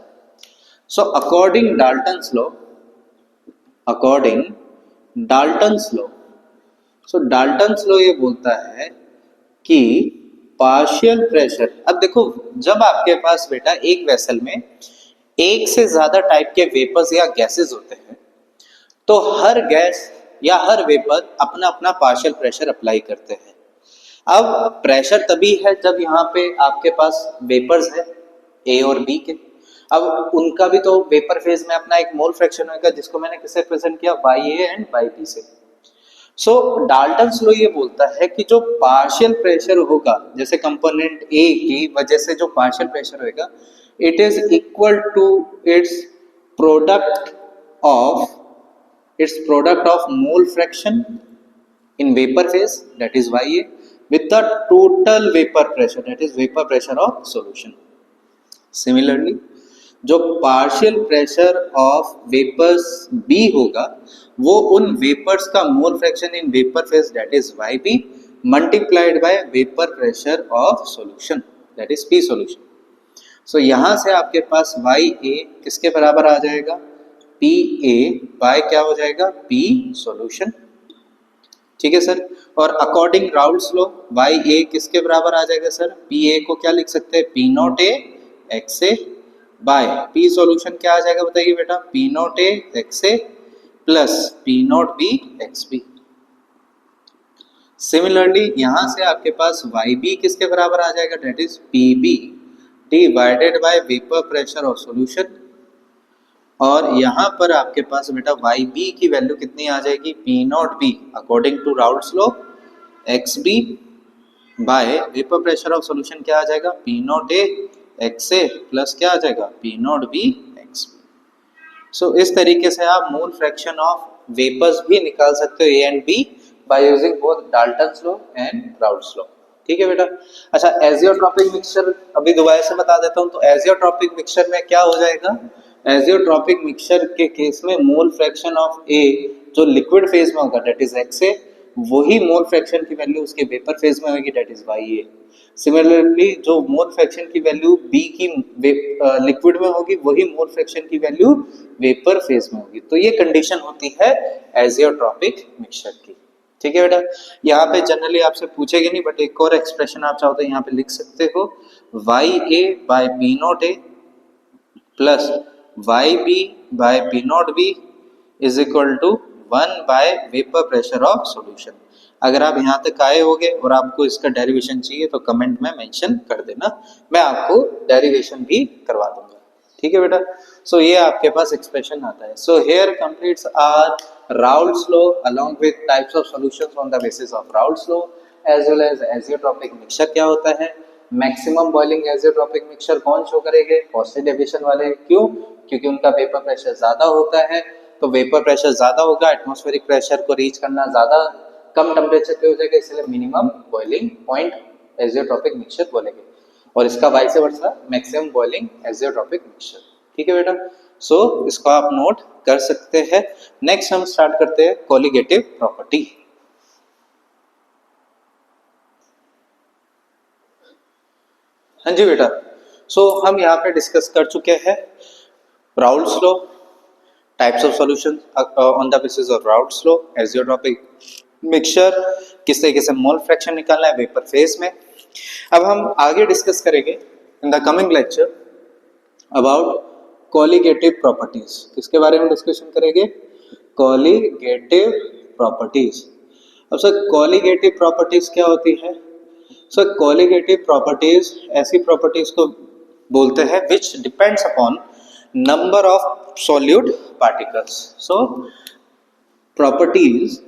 [SPEAKER 1] So according Dalton's law, according Dalton's law, so Dalton's law ये बोलता है कि पार्शियल प्रेशर, अब देखो जब आपके पास बेटा एक वेसल में एक से ज्यादा टाइप के वेपर्स या गैसेस होते हैं, तो हर गैस या हर वेपर अपना अपना पार्शियल प्रेशर अप्लाई करते हैं। अब प्रेशर तभी है जब यहाँ पे आपके पास वेपर्स है ए और बी के। अब उनका भी तो वेपर फेज में अपना एक मोल फ्रैक्शन होगा, जिसको मैंने किससे प्रेजेंट किया, by A and by B से। सो डाल्टन्स लॉ ये बोलता है कि जो पार्शियल प्रेशर होगा, जैसे कंपोनेंट ए की वजह से जो पार्शियल प्रेशर होगा, it is equal to its product of mole fraction in vapor phase, that is Ya, with the total vapor pressure, that is vapor pressure of solution. Similarly, जो partial pressure of vapours B होगा, वो उन vapours का mole fraction in vapour phase, that is Yb, multiplied by vapour pressure of solution, that is P solution. So यहां से आपके पास Ya किसके बराबर आ जाएगा, Pa बाय क्या हो जाएगा, P सॉल्यूशन। ठीक है सर। और अकॉर्डिंग राउल्स लॉ वाई ए किसके बराबर आ जाएगा सर, पी ए को क्या लिख सकते हैं, P naught A X A by P solution क्या आ जाएगा बताइए बेटा, P naught A X A plus P naught B X B. Similarly यहां से आपके पास वाई बी किसके बराबर आ जाएगा, that is P B divided by vapour pressure of solution. और यहाँ पर आपके पास बेटा वाई बी की वैल्यू कितनी आ जाएगी, P naught B according to Raoult's law X B by vapour pressure of solution क्या आ जाएगा, P naught A X A plus क्या आ जाएगा, P naught B X B. So इस तरीके से आप मोल फ्रैक्शन ऑफ वेपर्स भी निकाल सकते हो A and B by using both Dalton's law and Raoult's law. ठीक है बेटा। अच्छा, एजियोट्रॉपिक मिक्सचर अभी दोबारा से बता देता हूँ। तो एजियोट्रॉपिक मिक्सचर में क्या हो जाएगा, एजियोट्रॉपिक मिक्सचर के केस में मोल फ्रैक्शन ऑफ ए जो लिक्विड फेज में होगा, डेट इज एक्स ए, वही मोल फ्रैक्शन की वैल्यू उसके वेपर फेज में होगी, that is Y A. Similarly जो मोल फ्रैक्शन की वैल्यू बी की लिक्विड में होगी, वही मोल फ्रैक्शन की वैल्यू वेपर फेज में होगी। तो ये कंडीशन होती है एजियोट्रॉपिक मिक्सचर की। ठीक है बेटा। यहाँ पे जनरली आपसे पूछेगे नहीं, बट एक और एक्सप्रेशन आप चाहो तो यहाँ पे लिख सकते हो, Y A by P naught A plus Y B by P naught B is equal to 1 by vapour pressure of solution. अगर आप यहाँ तक आए होगे और आपको इसका डेरिवेशन चाहिए तो कमेंट में मेंशन कर देना, मैं आपको डेरिवेशन भी करवा दूंगा। ठीक है बेटा। सो ये आपके पास एक्सप्रेशन आता है। So here completes our Raoult's law along with types of solutions on the basis of Raoult's law as well as azeotropic mixture क्या होता है, मैक्सिमम बॉइलिंग एजियोट्रॉपिक मिक्सचर कौन शो करेंगे, पॉजिटिव डेविएशन वाले। क्यों, क्योंकि उनका वेपर प्रेशर ज्यादा होता है। तो वेपर प्रेशर ज्यादा होगा, एटमॉस्फेरिक प्रेशर को रीच करना ज्यादा कम टेम्परेचर पे हो जाएगा, इसलिए minimum boiling point azeotropic mixture बोलेंगे। और इसका vice versa maximum boiling azeotropic mixture. ठीक है बेटा। सो इसको आप नोट कर सकते हैं। नेक्स्ट हम स्टार्ट करते हैं कोलिगेटिव प्रॉपर्टी। हाँ जी बेटा। सो हम यहाँ पे डिस्कस कर चुके हैं Raoult's law, types of solution on the basis of Raoult's law, azeotropic mixture, किस तरीके से मोल फ्रैक्शन निकालना है वेपर फेज में। अब हम आगे डिस्कस करेंगे in the coming lecture about colligative properties. किसके बारे में डिस्कशन करेंगे, कोलिगेटिव प्रॉपर्टीज। अब सर कोलिगेटिव प्रॉपर्टीज क्या होती है, सर कोलिगेटिव प्रॉपर्टीज ऐसी प्रॉपर्टीज को बोलते हैं which depends upon number of solute particles. So properties,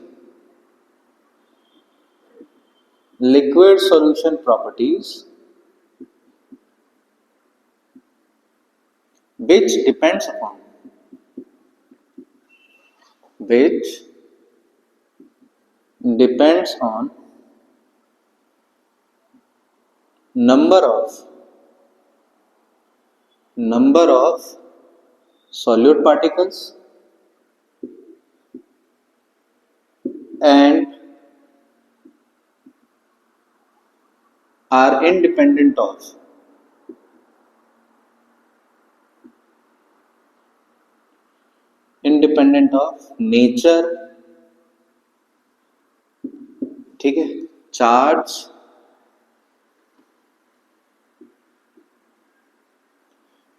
[SPEAKER 1] liquid solution properties which depends upon number of solute particles and are independent of nature, ठीक है, charge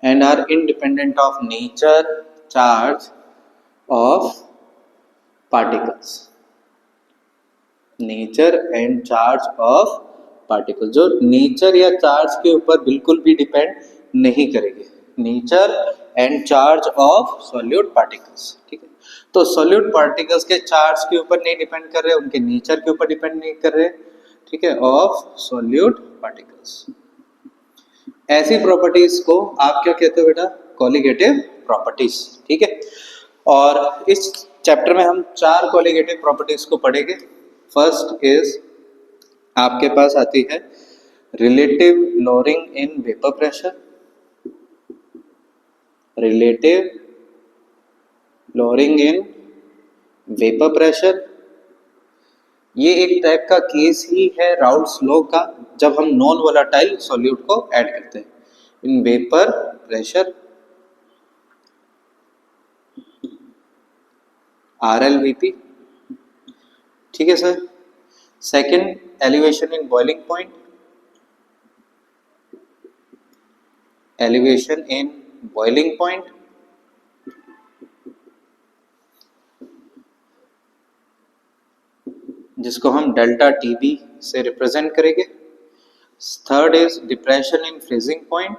[SPEAKER 1] and are independent of nature, charge of particles, nature and charge of particle, जो nature या charge के ऊपर बिल्कुल भी depend नहीं करेंगे, nature and charge of solute particles, ठीक है। तो सॉल्यूट पार्टिकल्स के चार्ज के ऊपर नहीं डिपेंड कर रहे, उनके नेचर के ऊपर डिपेंड नहीं कर रहे, ठीक है, ऑफ सॉल्यूट पार्टिकल्स। ऐसी प्रॉपर्टीज को आप क्या कहते हो बेटा, कॉलिगेटिव प्रॉपर्टीज, ठीक है। और इस चैप्टर में हम 4 कॉलिगेटिव प्रॉपर्टीज को पढ़ेंगे। फर्स्ट इज आपके पास आती है relative lowering in vapour pressure, relative lowering in vapour pressure. ये एक टाइप का केस ही है राउल्ट्स लॉ का, जब हम नॉन वोलेटाइल सॉल्यूट को ऐड करते हैं इन वेपर प्रेशर, RLVP, ठीक है sir. Second, elevation in boiling point, elevation in boiling point. जिसको हम डेल्टा TB से रिप्रेजेंट करेंगे। Third is depression in freezing point,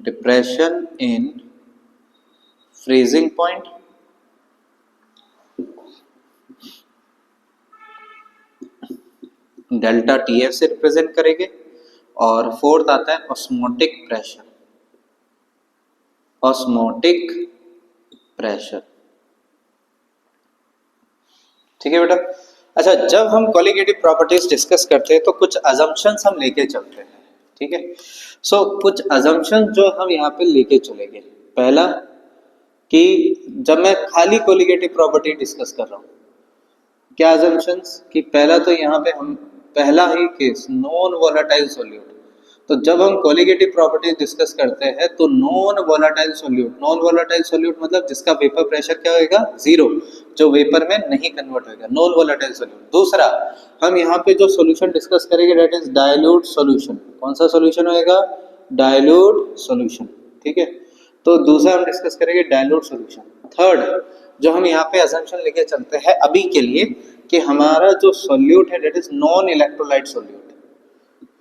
[SPEAKER 1] depression in freezing point. Delta TF से रिप्रेजेंट करेंगे। और फोर्थ आता है ऑस्मोटिक प्रेशर, ऑस्मोटिक प्रेशर, ठीक है बेटा। अच्छा, जब हम कॉलिगेटिव प्रॉपर्टीज डिस्कस करते हैं तो कुछ अजम्पशंस हम लेके चलते हैं, ठीक है। सो कुछ अजम्पशंस जो हम यहाँ पे लेके चलेंगे। पहला कि जब मैं खाली कॉलिगेटिव प्रॉपर्टी डिस्कस कर रहा हूँ, क्या अजम्पशंस, कि पहला तो यहाँ पे हम पहला ही केस नॉन वोलेटाइल सॉल्यूट। तो जब हम कॉलिगेटिव प्रॉपर्टीज डिस्कस करते हैं तो non volatile solute, non volatile solute मतलब जिसका वेपर प्रेशर क्या होगा, 0, जो वेपर में नहीं कन्वर्ट होगा, नॉन वोलेटाइल सॉल्यूट। दूसरा, हम यहाँ पे जो सॉल्यूशन डिस्कस करेंगे दैट इज डाइल्यूट सॉल्यूशन। कौन सा सॉल्यूशन होएगा, डाइल्यूट सॉल्यूशन, ठीक है। तो दूसरा हम डिस्कस करेंगे डाइल्यूट सॉल्यूशन। थर्ड, जो हम यहाँ पे असम्पशन लेके चलते हैं अभी के लिए कि हमारा जो सॉल्यूट है that is non electrolyte solute.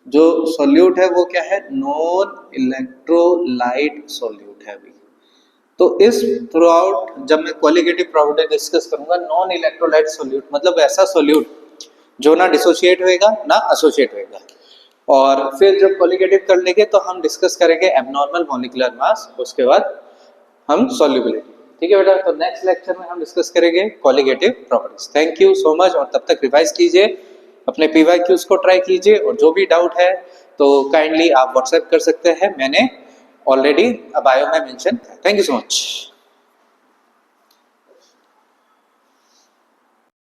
[SPEAKER 1] जो सॉल्यूट है वो क्या है, नॉन इलेक्ट्रोलाइट सॉल्यूट है अभी। तो इस थ्रू आउट जब मैं कॉलिगेटिव प्रॉपर्टी डिस्कस करूंगा, नॉन इलेक्ट्रोलाइट सॉल्यूट मतलब ऐसा सॉल्यूट जो ना डिसोशिएट होएगा ना एसोसिएट होएगा। और फिर जब कॉलिगेटिव कर लेंगे तो हम डिस्कस करेंगे एबनॉर्मल मॉलिक्यूलर मास, उसके बाद हम सॉल्युबिलिटी, ठीक है बेटा। तो नेक्स्ट लेक्चर में हम डिस्कस करेंगे colligative properties. Thank you so much, और तब तक रिवाइज कीजिए, अपने PYQs को ट्राई कीजिए, और जो भी डाउट है तो काइंडली आप व्हाट्सएप कर सकते हैं, मैंने ऑलरेडी बायो में मेंशन किया। Thank you so much.